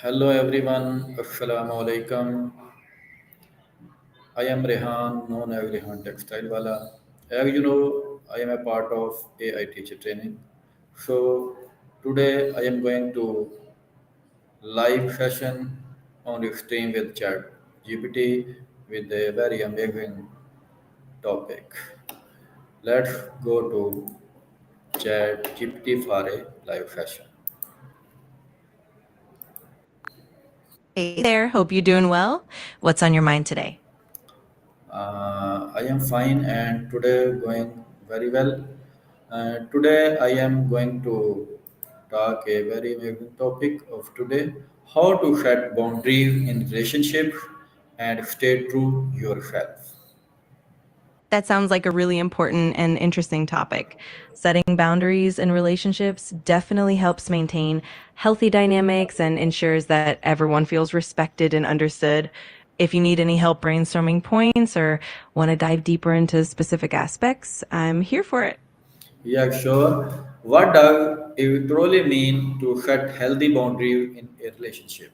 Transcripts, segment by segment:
Hello everyone, Assalamu alaikum. I am Rehan, known as Rehan Textile Wala. As you know, I am a part of AI teacher training. So today I am going to live session on Restream with ChatGPT with a very amazing topic. Let's go to ChatGPT for a live session. Hey there, hope you're doing well. What's on your mind today? I am fine and today going very well. Today I am going to talk a very amazing topic of today: how to set boundaries in relationships and stay true yourself. That sounds like a really important and interesting topic. Setting boundaries in relationships definitely helps maintain healthy dynamics and ensures that everyone feels respected and understood. If you need any help brainstorming points or want to dive deeper into specific aspects, I'm here for it. Yeah, sure. What does it truly mean to set healthy boundaries in a relationship?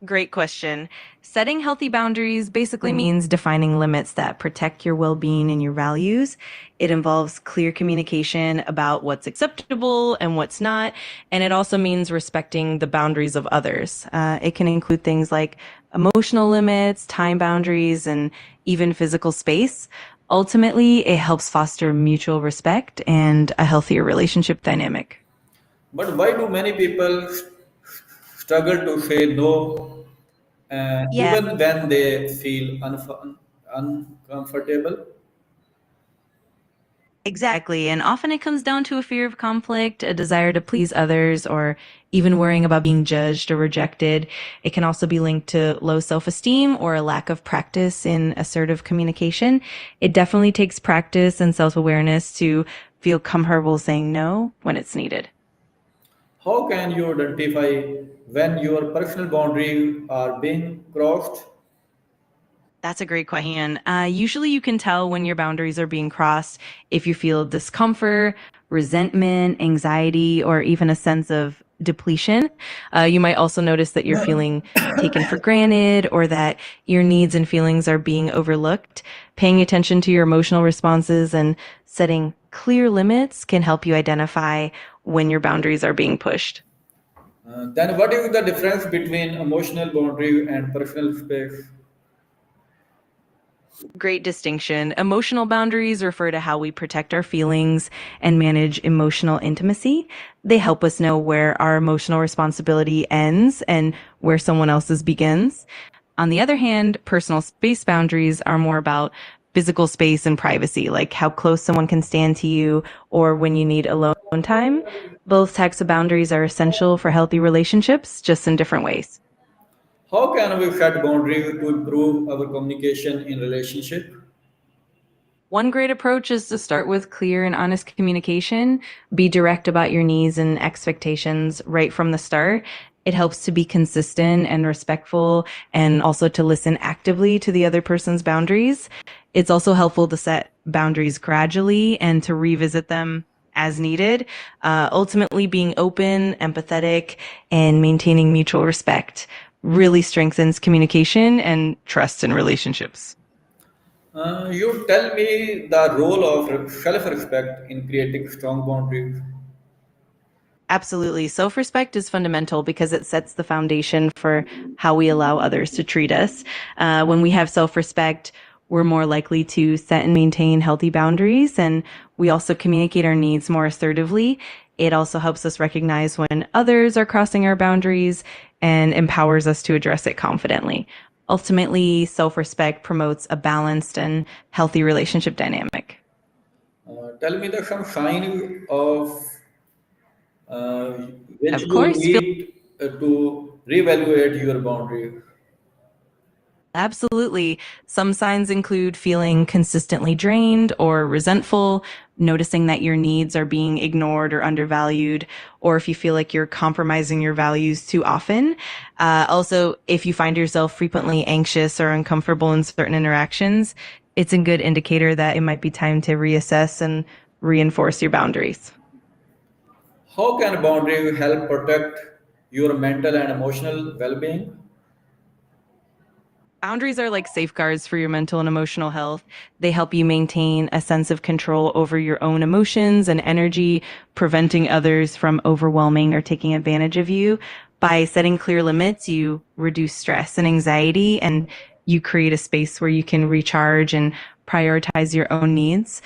Great question. Setting healthy boundaries basically means defining limits that protect your well being and your values. It involves clear communication about what's acceptable and what's not. And it also means respecting the boundaries of others. It can include things like emotional limits, time boundaries, and even physical space. Ultimately, it helps foster mutual respect and a healthier relationship dynamic. But why do many people struggle to say no Yeah. even when they feel uncomfortable? Exactly. And often it comes down to a fear of conflict, a desire to please others, or even worrying about being judged or rejected. It can also be linked to low self-esteem or a lack of practice in assertive communication. It definitely takes practice and self-awareness to feel comfortable saying no when it's needed. How can you identify when your personal boundaries are being crossed? That's a great question. Usually, you can tell when your boundaries are being crossed if you feel discomfort, resentment, anxiety, or even a sense of depletion. You might also notice that you're feeling taken for granted or that your needs and feelings are being overlooked. Paying attention to your emotional responses and setting clear limits can help you identify when your boundaries are being pushed. Then, what is the difference between emotional boundary and personal space? Great distinction. Emotional boundaries refer to how we protect our feelings and manage emotional intimacy. They help us know where our emotional responsibility ends and where someone else's begins. On the other hand, personal space boundaries are more about physical space and privacy, like how close someone can stand to you or when you need alone time. Both types of boundaries are essential for healthy relationships, just in different ways. How can we set boundaries to improve our communication in relationship? One great approach is to start with clear and honest communication. Be direct about your needs and expectations right from the start. It helps to be consistent and respectful and also to listen actively to the other person's boundaries. It's also helpful to set boundaries gradually and to revisit them as needed. Ultimately, being open, empathetic, and maintaining mutual respect really strengthens communication and trust in relationships. You tell me the role of self-respect in creating strong boundaries. Absolutely. Self respect is fundamental because it sets the foundation for how we allow others to treat us. When we have self respect, we're more likely to set and maintain healthy boundaries, and we also communicate our needs more assertively. It also helps us recognize when others are crossing our boundaries and empowers us to address it confidently. Ultimately, self respect promotes a balanced and healthy relationship dynamic. Tell me the some sign of uh, which Of you course, feel need to reevaluate your boundaries. Absolutely. Some signs include feeling consistently drained or resentful, noticing that your needs are being ignored or undervalued, or if you feel like you're compromising your values too often. Also, if you find yourself frequently anxious or uncomfortable in certain interactions, it's a good indicator that it might be time to reassess and reinforce your boundaries. How can boundaries help protect your mental and emotional well-being? Boundaries are like safeguards for your mental and emotional health. They help you maintain a sense of control over your own emotions and energy, preventing others from overwhelming or taking advantage of you. By setting clear limits, you reduce stress and anxiety, and you create a space where you can recharge and prioritize your own needs.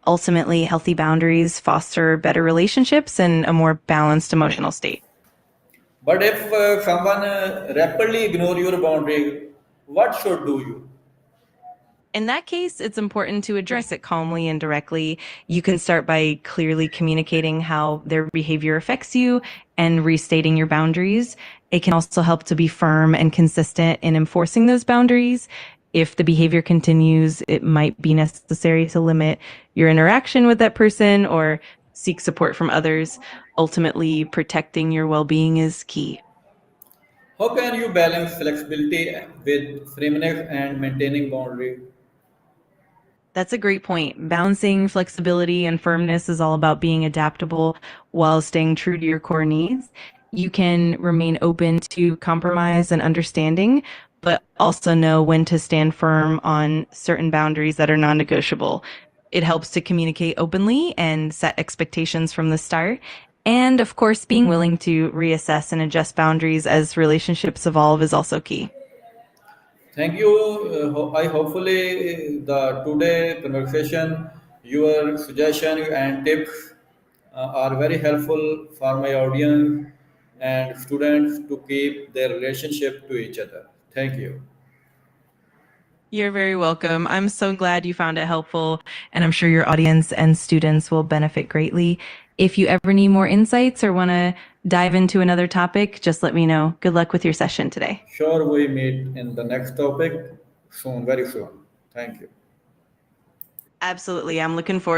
Ultimately, healthy boundaries foster better relationships and a more balanced emotional state. But if someone rapidly ignore your boundary, what should do you? In that case, it's important to address it calmly and directly. You can start by clearly communicating how their behavior affects you and restating your boundaries. It can also help to be firm and consistent in enforcing those boundaries. If the behavior continues, it might be necessary to limit your interaction with that person or seek support from others. Ultimately, protecting your well being is key. How can you balance flexibility with firmness and maintaining boundary? That's a great point. Balancing flexibility and firmness is all about being adaptable while staying true to your core needs. You can remain open to compromise and understanding, but also know when to stand firm on certain boundaries that are non negotiable. It helps to communicate openly and set expectations from the start. And of course, being willing to reassess and adjust boundaries as relationships evolve is also key. Thank you. I hopefully the today conversation, your suggestion and tips are very helpful for my audience and students to keep their relationship to each other. Thank you. You're very welcome. I'm so glad you found it helpful, and I'm sure your audience and students will benefit greatly. If you ever need more insights or want to dive into another topic, just let me know. Good luck with your session today. Sure, we meet in the next topic soon, very soon. Thank you. Absolutely. I'm looking forward